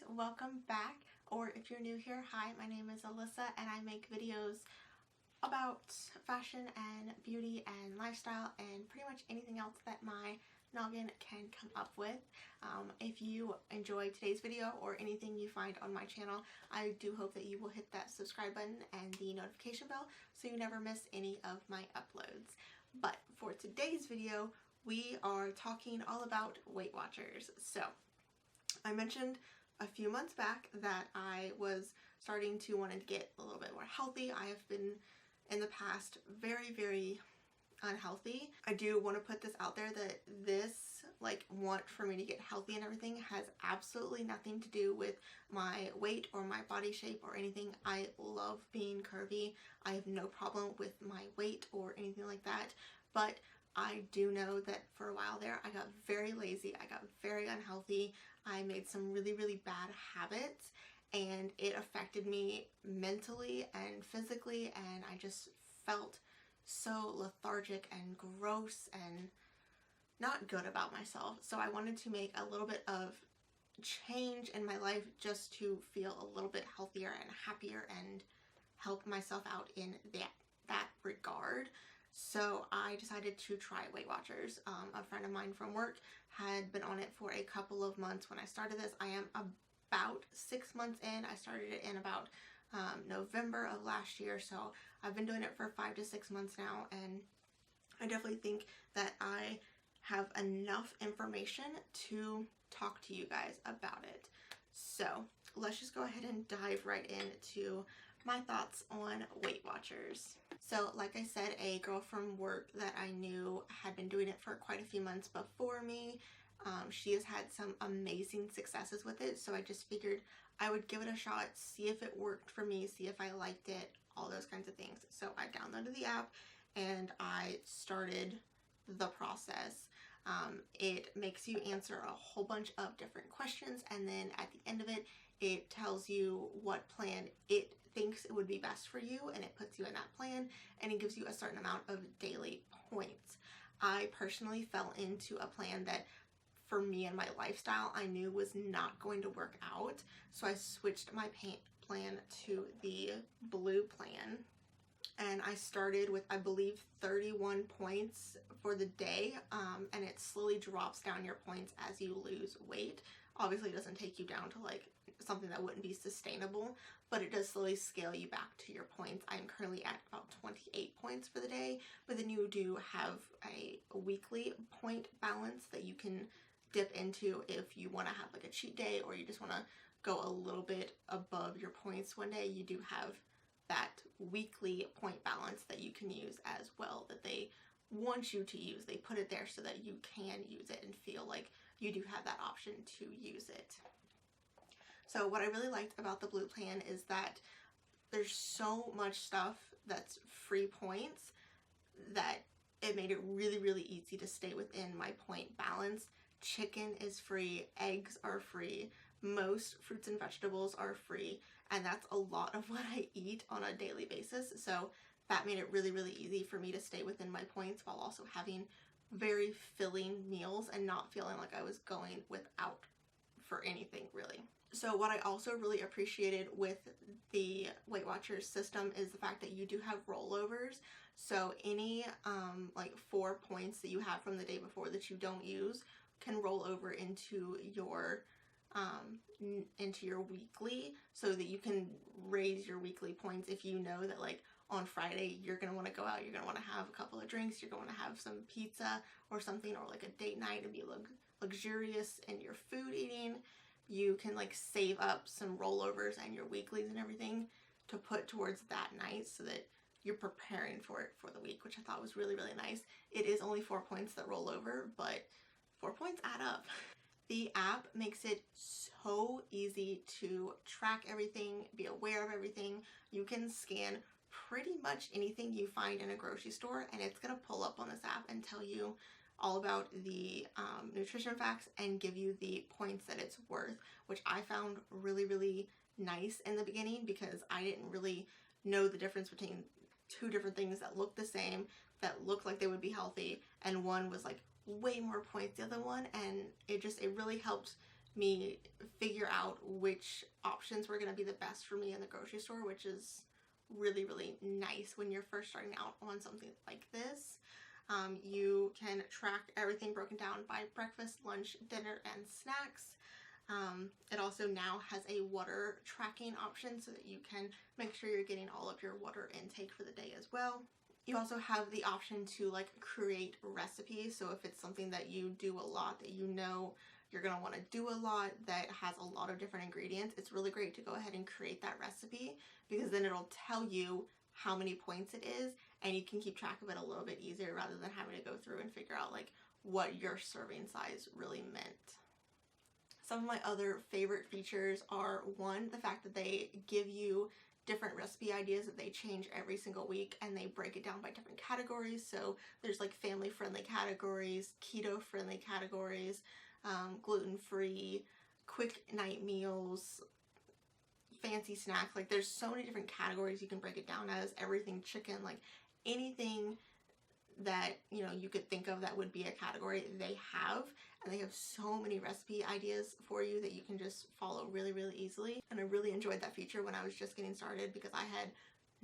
welcome back, or if you're new here, hi, my name is Alyssa and I make videos about fashion and beauty and lifestyle and pretty much anything else that my noggin can come up with. If you enjoyed today's video or anything you find on my channel, I do hope that you will hit that subscribe button and the notification bell so you never miss any of my uploads. But for today's video, we are talking all about Weight Watchers. So I mentioned a few months back that I was starting to want to get a little bit more healthy. I have been in the past very unhealthy. I do want to put this out there that this want for me to get healthy and everything has absolutely nothing to do with my weight or my body shape or anything. I love being curvy. I have no problem with my weight or anything like that, but I do know that for a while there I got very lazy, I got very unhealthy, I made some really bad habits and it affected me mentally and physically, and I just felt so lethargic and gross and not good about myself. So I wanted to make a little bit of change in my life just to feel a little bit healthier and happier and help myself out in that regard. So I decided to try Weight Watchers. A friend of mine from work had been on it for a couple of months when I started this. I am about 6 months in. I started it in about November of last year, so I've been doing it for 5 to 6 months now, and I definitely think that I have enough information to talk to you guys about it. So let's just go ahead and dive right into my thoughts on Weight Watchers. So like I said, a girl from work that I knew had been doing it for quite a few months before me. She has had some amazing successes with it, so I just figured I would give it a shot, see if it worked for me, see if I liked it, all those kinds of things. So I downloaded the app and I started the process. It makes you answer a whole bunch of different questions, and then at the end of it, it tells you what plan it thinks it would be best for you, and it puts you in that plan, and it gives you a certain amount of daily points. I personally fell into a plan that for me and my lifestyle I knew was not going to work out, so I switched my plan to the blue plan, and I started with, I believe, 31 points for the day, and it slowly drops down your points as you lose weight. Obviously it doesn't take you down to like something that wouldn't be sustainable, but it does slowly scale you back to your points. I'm currently at about 28 points for the day, but then you do have a weekly point balance that you can dip into if you want to have like a cheat day, or you just want to go a little bit above your points one day. You do have that weekly point balance that you can use as well, that they want you to use. They put it there so that you can use it and feel like you do have that option to use it. So what I really liked about the blue plan is that there's so much stuff that's free points that it made it really easy to stay within my point balance. Chicken is free, eggs are free, most fruits and vegetables are free, and that's a lot of what I eat on a daily basis. So that made it really easy for me to stay within my points while also having very filling meals and not feeling like I was going without for anything really. So what I also really appreciated with the Weight Watchers system is the fact that you do have rollovers. So any like 4 points that you have from the day before that you don't use can roll over into your weekly, so that you can raise your weekly points if you know that like on Friday you're going to want to go out, you're going to want to have a couple of drinks, you're going to have some pizza or something, or like a date night and be luxurious in your food eating. You can like save up some rollovers and your weeklies and everything to put towards that night so that you're preparing for it for the week, which I thought was really nice. It is only 4 points that roll over, but 4 points add up. The app makes it so easy to track everything, be aware of everything. You can scan pretty much anything you find in a grocery store, and it's going to pull up on this app and tell you all about the nutrition facts and give you the points that it's worth, which I found really nice in the beginning because I didn't really know the difference between two different things that looked the same, that looked like they would be healthy, and one was like way more points than the other one, and it really helped me figure out which options were going to be the best for me in the grocery store, which is really, really nice when you're first starting out on something like this. You can track everything broken down by breakfast, lunch, dinner, and snacks. It also now has a water tracking option so that you can make sure you're getting all of your water intake for the day as well. You also have the option to like create recipes. So if it's something that you do a lot, that you know you're going to want to do a lot, that has a lot of different ingredients, it's really great to go ahead and create that recipe, because then it'll tell you how many points it is and you can keep track of it a little bit easier rather than having to go through and figure out like what your serving size really meant. Some of my other favorite features are, one, the fact that they give you different recipe ideas that they change every single week, and they break it down by different categories. So there's like family-friendly categories, keto-friendly categories, gluten-free, quick night meals, fancy snacks. Like there's so many different categories you can break it down as. Everything chicken, like anything that you could think of that would be a category, they have. And they have so many recipe ideas for you that you can just follow really, really easily. And I really enjoyed that feature when I was just getting started, because I had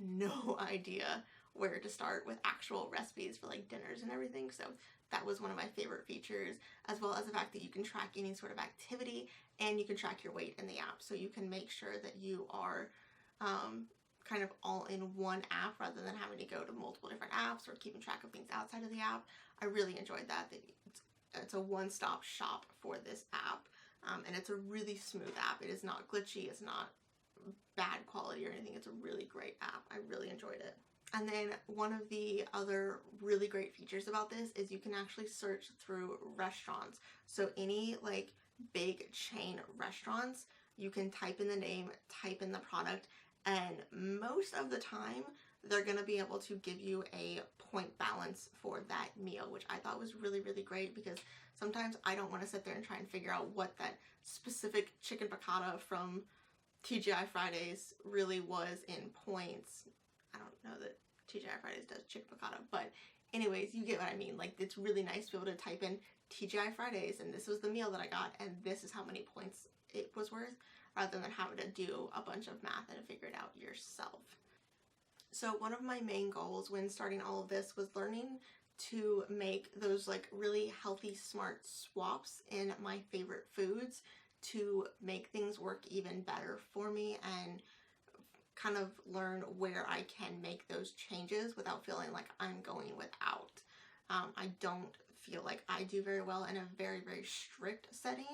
no idea where to start with actual recipes for like dinners and everything. So that was one of my favorite features, as well as the fact that you can track any sort of activity and you can track your weight in the app. So you can make sure that you are kind of all in one app rather than having to go to multiple different apps or keeping track of things outside of the app. I really enjoyed that. It's a one-stop shop for this app, and it's a really smooth app. It is not glitchy, it's not bad quality or anything. It's a really great app. I really enjoyed it. And then one of the other really great features about this is you can actually search through restaurants. So any like big chain restaurants, you can type in the name, type in the product, and most of the time they're going to be able to give you a point balance for that meal, which I thought was really, really great, because sometimes I don't want to sit there and try and figure out what that specific chicken piccata from TGI Fridays really was in points. I don't know that TGI Fridays does chicken piccata, but anyways, you get what I mean. Like, it's really nice to be able to type in TGI Fridays and this was the meal that I got and this is how many points it was worth, rather than having to do a bunch of math and figure it out yourself. So one of my main goals when starting all of this was learning to make those like really healthy, smart swaps in my favorite foods to make things work even better for me, and kind of learn where I can make those changes without feeling like I'm going without. I don't feel like I do very well in a very, very strict setting.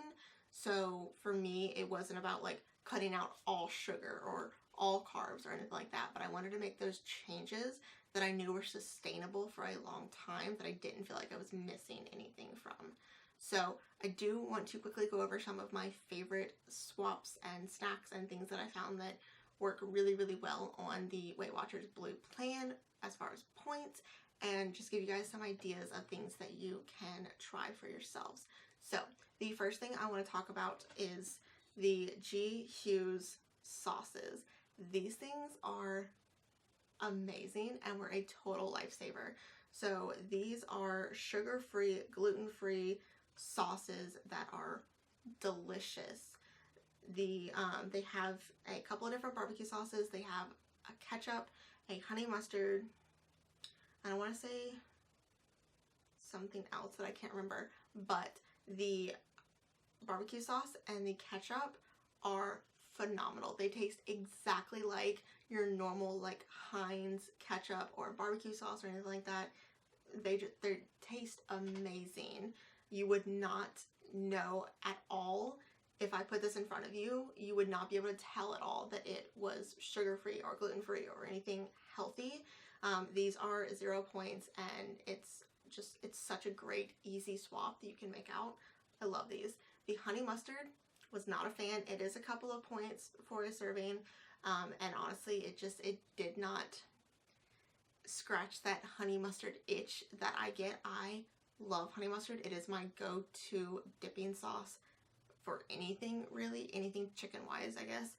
So for me, it wasn't about like cutting out all sugar or all carbs or anything like that, but I wanted to make those changes that I knew were sustainable for a long time, that I didn't feel like I was missing anything from. So I do want to quickly go over some of my favorite swaps and snacks and things that I found that work really, really well on the Weight Watchers Blue plan as far as points, and just give you guys some ideas of things that you can try for yourselves. So the first thing I want to talk about is the G. Hughes sauces. These things are amazing and were a total lifesaver. So these are sugar-free, gluten-free sauces that are delicious. They have a couple of different barbecue sauces. They have a ketchup, a honey mustard, and I want to say something else that I can't remember, but the barbecue sauce and the ketchup are phenomenal. They taste exactly like your normal like Heinz ketchup or barbecue sauce or anything like that. They taste amazing. You would not know at all if I put this in front of you. You would not be able to tell at all that it was sugar-free or gluten-free or anything healthy. These are 0 points, and it's such a great easy swap that you can make out. I love these. The honey mustard, was not a fan. It is a couple of points for a serving, and honestly it did not scratch that honey mustard itch that I get. I love honey mustard. It is my go-to dipping sauce for anything, really, anything chicken wise, I guess.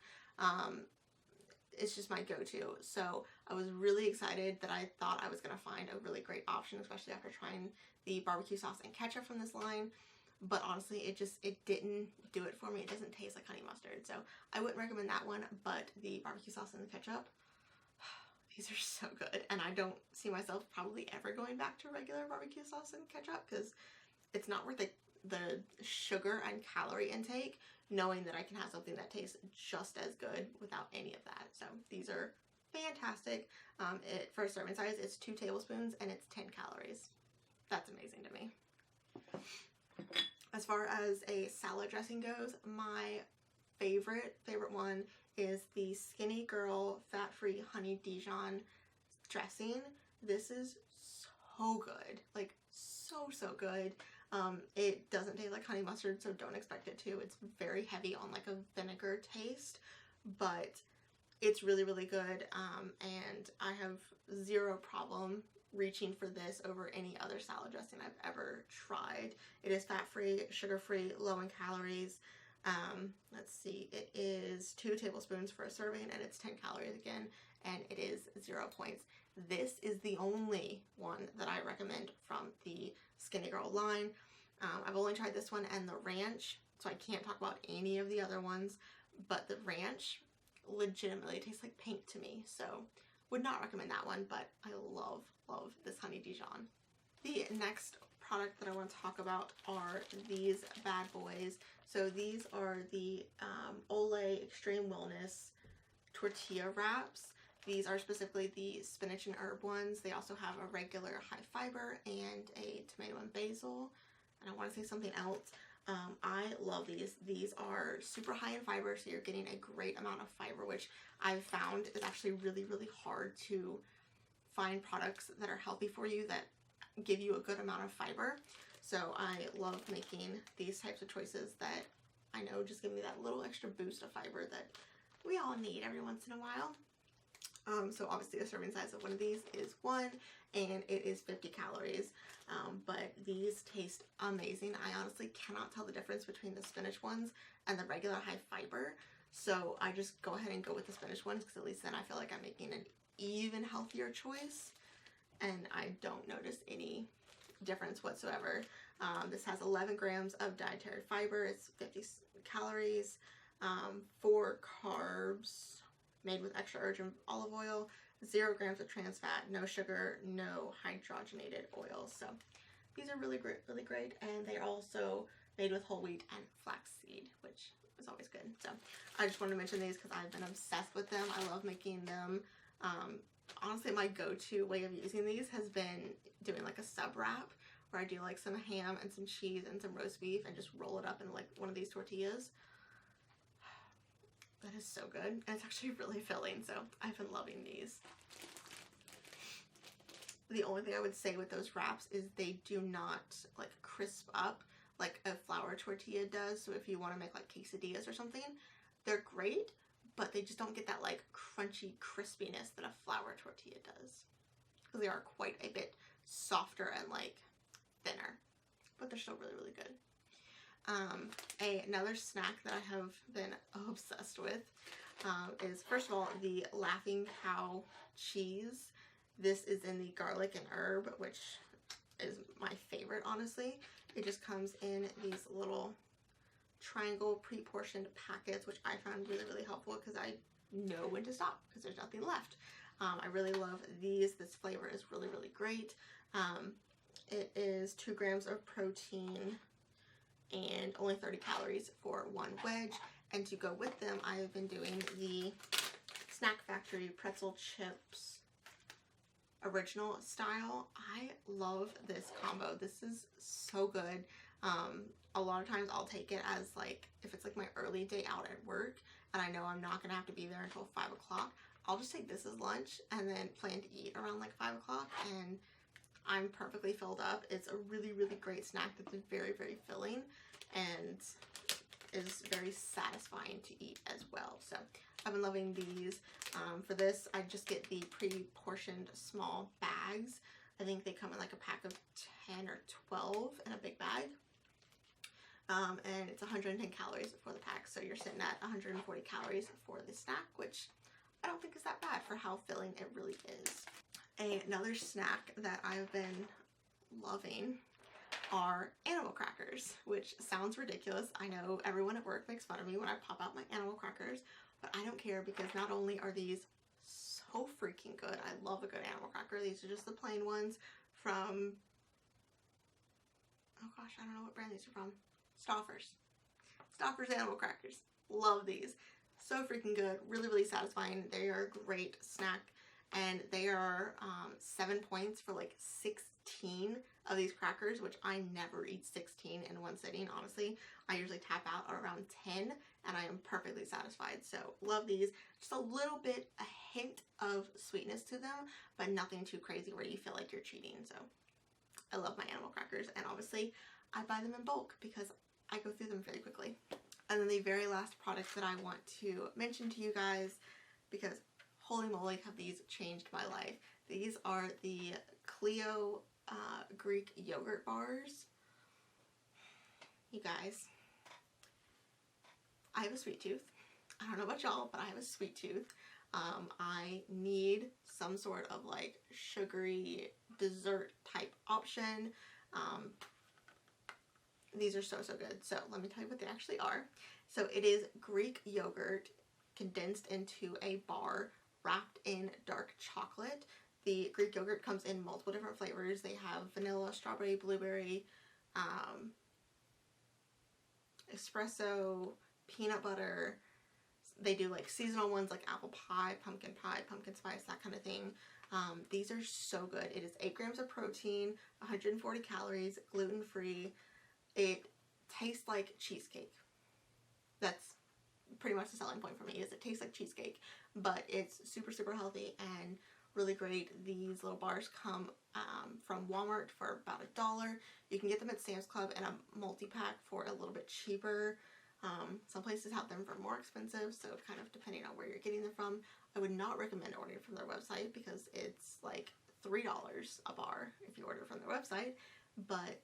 It's just my go-to. So I was really excited that I thought I was going to find a really great option, especially after trying the barbecue sauce and ketchup from this line. but honestly it didn't do it for me. It doesn't taste like honey mustard, so I wouldn't recommend that one. But the barbecue sauce and the ketchup, these are so good, and I don't see myself probably ever going back to regular barbecue sauce and ketchup because it's not worth the sugar and calorie intake, knowing that I can have something that tastes just as good without any of that. So these are fantastic. For a serving size, it's 2 tablespoons and it's 10 calories. That's amazing to me. As far as a salad dressing goes, my favorite one is the Skinny Girl Fat-Free Honey Dijon dressing. This is so good, like so good. It doesn't taste like honey mustard, so don't expect it to. It's very heavy on like a vinegar taste, but it's really good, and I have zero problem reaching for this over any other salad dressing I've ever tried. It is fat-free, sugar-free, low in calories. Let's see, it is 2 tablespoons for a serving, and it's 10 calories again, and it is 0 points. This is the only one that I recommend from the Skinny Girl line. I've only tried this one and the ranch, so I can't talk about any of the other ones, but the ranch legitimately tastes like pink to me, so would not recommend that one, but I love this honey Dijon. The next product that I want to talk about are these bad boys. So these are the Olay Xtreme Wellness tortilla wraps. These are specifically the spinach and herb ones. They also have a regular high fiber and a tomato and basil, and I want to say something else. I love these. These are super high in fiber, so you're getting a great amount of fiber, which I've found is actually really hard to find products that are healthy for you that give you a good amount of fiber. So I love making these types of choices that I know just give me that little extra boost of fiber that we all need every once in a while. So obviously the serving size of one of these is 1, and it is 50 calories. But these taste amazing. I honestly cannot tell the difference between the spinach ones and the regular high fiber. So I just go ahead and go with the spinach ones because at least then I feel like I'm making an even healthier choice, and I don't notice any difference whatsoever. This has 11 grams of dietary fiber. It's 50 calories, 4 carbs, made with extra virgin olive oil, 0 grams of trans fat, no sugar, no hydrogenated oils. So these are really great, and they're also made with whole wheat and flaxseed, which is always good. So I just wanted to mention these because I've been obsessed with them. I love making them. Honestly, my go-to way of using these has been doing like a sub wrap, where I do like some ham and some cheese and some roast beef and just roll it up in like one of these tortillas. That is so good, and it's actually really filling, so I've been loving these. The only thing I would say with those wraps is they do not like crisp up like a flour tortilla does. So if you want to make like quesadillas or something, they're great, but they just don't get that like crunchy crispiness that a flour tortilla does, because they are quite a bit softer and like thinner, but they're still really good. Another snack that I have been obsessed with is, first of all, the Laughing Cow cheese. This is in the garlic and herb, which is my favorite, honestly. It just comes in these little triangle pre-portioned packets, which I found really helpful because I know when to stop because there's nothing left. I really love these. This flavor is really great. It is 2 grams of protein and only 30 calories for 1 wedge. And to go with them, I have been doing the Snack Factory pretzel chips original style. I love this combo. This is so good. A lot of times I'll take it as like, if it's like my early day out at work and I know I'm not gonna have to be there until 5 o'clock, I'll just take this as lunch and then plan to eat around like 5 o'clock, and I'm perfectly filled up. It's a really great snack that's very filling and is very satisfying to eat as well. So I've been loving these. For this, I just get the pre-portioned small bags. I think they come in like a pack of 10 or 12 in a big bag. And it's 110 calories for the pack, so you're sitting at 140 calories for the snack, which I don't think is that bad for how filling it really is. Another snack that I've been loving, are animal crackers, which sounds ridiculous. I know everyone at work makes fun of me when I pop out my animal crackers, but I don't care because not only are these so freaking good, I love a good animal cracker. These are just the plain ones from, oh gosh, I don't know what brand these are from. Stouffer's animal crackers. Love these. So freaking good. Really, really satisfying. They are a great snack. And they are 7 points for like 16 of these crackers, which I never eat 16 in one sitting, honestly. I usually tap out around 10 and I am perfectly satisfied. So love these. Just a little bit, a hint of sweetness to them, but nothing too crazy where you feel like you're cheating. So I love my animal crackers, and obviously I buy them in bulk because I go through them very quickly. And then the very last product that I want to mention to you guys, because holy moly have these changed my life. These are the Clio Greek yogurt bars. You guys, I have a sweet tooth. I don't know about y'all, but I have a sweet tooth. I need some sort of like sugary dessert type option. These are so, so good. So let me tell you what they actually are. So it is Greek yogurt condensed into a bar wrapped in dark chocolate. The Greek yogurt comes in multiple different flavors. They have vanilla, strawberry, blueberry, espresso, peanut butter. They do like seasonal ones like apple pie, pumpkin spice, that kind of thing. These are so good. It is 8 grams of protein, 140 calories, gluten-free. It tastes like cheesecake. That's pretty much the selling point for me, is it tastes like cheesecake, but it's super, super healthy and really great. These little bars come from Walmart for about $1. You can get them at Sam's Club in a multi-pack for a little bit cheaper. Some places have them for more expensive, so kind of depending on where you're getting them from. I would not recommend ordering from their website because it's like $3 a bar if you order from their website, but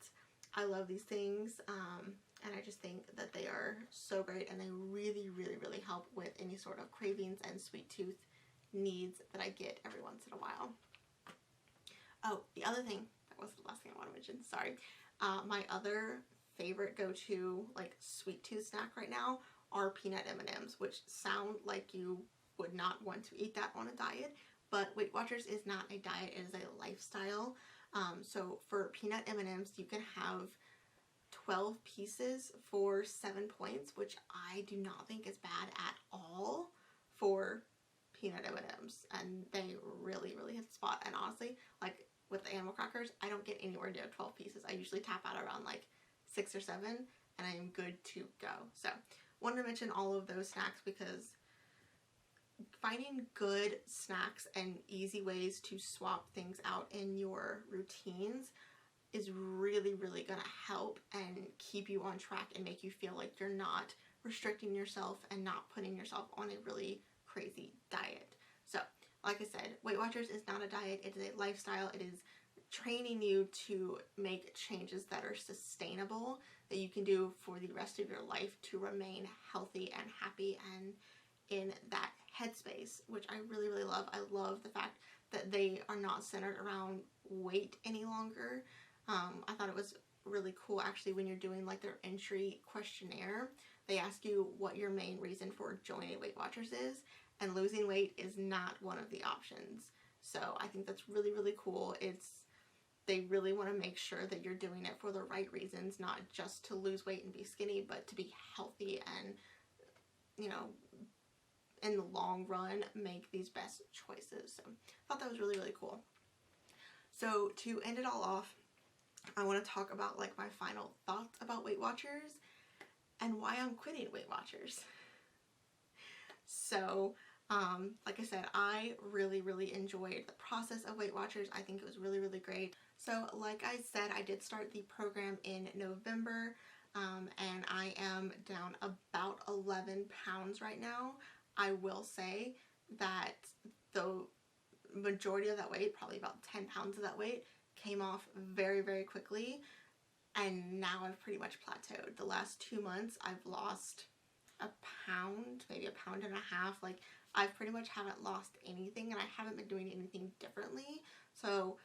I love these things, and I just think that they are so great, and they really, really, really help with any sort of cravings and sweet tooth needs that I get every once in a while. Oh, the other thing, that was the last thing I want to mention, sorry. My other favorite go-to like sweet tooth snack right now are peanut M&Ms, which sound like you would not want to eat that on a diet, but Weight Watchers is not a diet, it is a lifestyle. So for peanut M&Ms, you can have 12 pieces for 7 points, which I do not think is bad at all for peanut M&Ms, and they really, really hit the spot. And honestly, like with the animal crackers, I don't get anywhere near 12 pieces. I usually tap out around like 6 or 7, and I am good to go. So wanted to mention all of those snacks because finding good snacks and easy ways to swap things out in your routines is really, really going to help and keep you on track and make you feel like you're not restricting yourself and not putting yourself on a really crazy diet. So, like I said, Weight Watchers is not a diet, it is a lifestyle. It is training you to make changes that are sustainable, that you can do for the rest of your life to remain healthy and happy and in that headspace, which I really, really love. I love the fact that they are not centered around weight any longer. I thought it was really cool actually when you're doing like their entry questionnaire. They ask you what your main reason for joining Weight Watchers is, and losing weight is not one of the options. So I think that's really, really cool. They really want to make sure that you're doing it for the right reasons, not just to lose weight and be skinny, but to be healthy and, you know, in the long run, make these best choices. So I thought that was really, really cool. So to end it all off, I want to talk about like my final thoughts about Weight Watchers and why I'm quitting Weight Watchers. So, like I said, I really, really enjoyed the process of Weight Watchers. I think it was really, really great. So, like I said, I did start the program in November, and I am down about 11 pounds right now. I will say that the majority of that weight, probably about 10 pounds of that weight, came off very, very quickly, and now I've pretty much plateaued. The last 2 months, I've lost a pound, maybe a pound and a half. Like, I've pretty much haven't lost anything, and I haven't been doing anything differently. So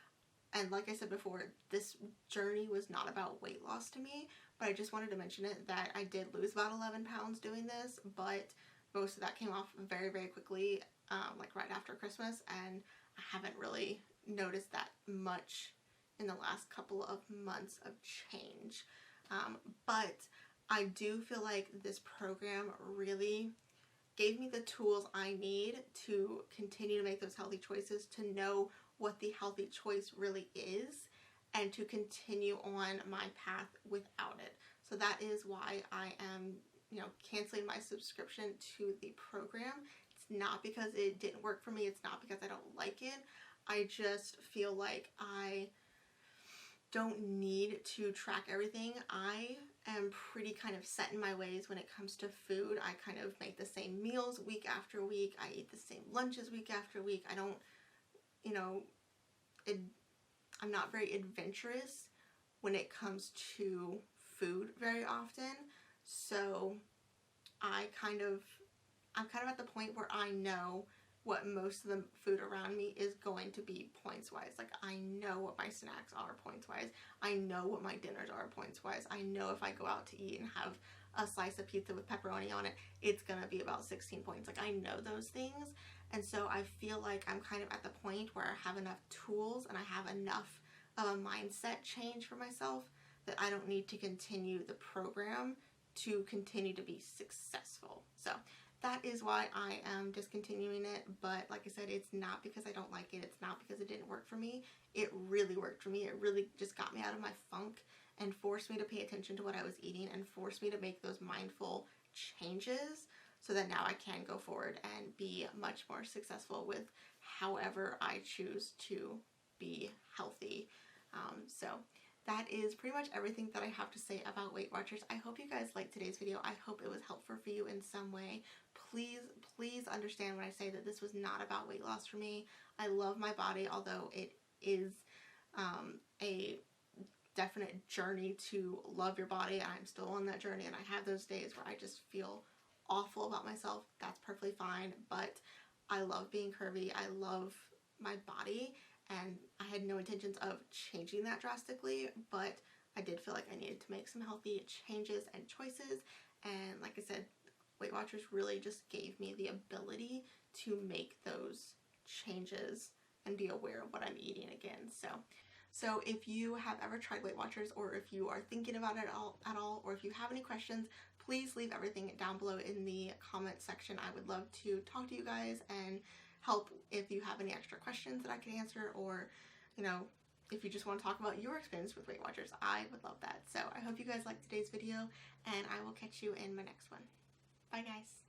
And like I said before, this journey was not about weight loss to me, but I just wanted to mention it that I did lose about 11 pounds doing this, but most of that came off very, very quickly, like right after Christmas, and I haven't really noticed that much in the last couple of months of change. But I do feel like this program really gave me the tools I need to continue to make those healthy choices, to know what the healthy choice really is, and to continue on my path without it. So that is why I am, canceling my subscription to the program. It's not because it didn't work for me. It's not because I don't like it. I just feel like I don't need to track everything. I am pretty kind of set in my ways when it comes to food. I kind of make the same meals week after week. I eat the same lunches week after week. I don't, I'm not very adventurous when it comes to food very often. So I'm kind of at the point where I know what most of the food around me is going to be points-wise. Like, I know what my snacks are points-wise. I know what my dinners are points-wise. I know if I go out to eat and have a slice of pizza with pepperoni on it, it's gonna be about 16 points. Like, I know those things. And so I feel like I'm kind of at the point where I have enough tools and I have enough of a mindset change for myself that I don't need to continue the program to continue to be successful. So that is why I am discontinuing it. But like I said, it's not because I don't like it. It's not because it didn't work for me. It really worked for me. It really just got me out of my funk and forced me to pay attention to what I was eating and forced me to make those mindful changes so that now I can go forward and be much more successful with however I choose to be healthy. So that is pretty much everything that I have to say about Weight Watchers. I hope you guys liked today's video. I hope it was helpful for you in some way. Please understand when I say that this was not about weight loss for me. I love my body, although it is a definite journey to love your body. I'm still on that journey, and I have those days where I just feel awful about myself. That's perfectly fine, but I love being curvy. I love my body, and I had no intentions of changing that drastically, but I did feel like I needed to make some healthy changes and choices. And like I said, Weight Watchers really just gave me the ability to make those changes and be aware of what I'm eating again. So if you have ever tried Weight Watchers, or if you are thinking about it at all, or if you have any questions, please leave everything down below in the comment section. I would love to talk to you guys and help if you have any extra questions that I can answer, or, if you just want to talk about your experience with Weight Watchers. I would love that. So I hope you guys liked today's video, and I will catch you in my next one. Bye, guys.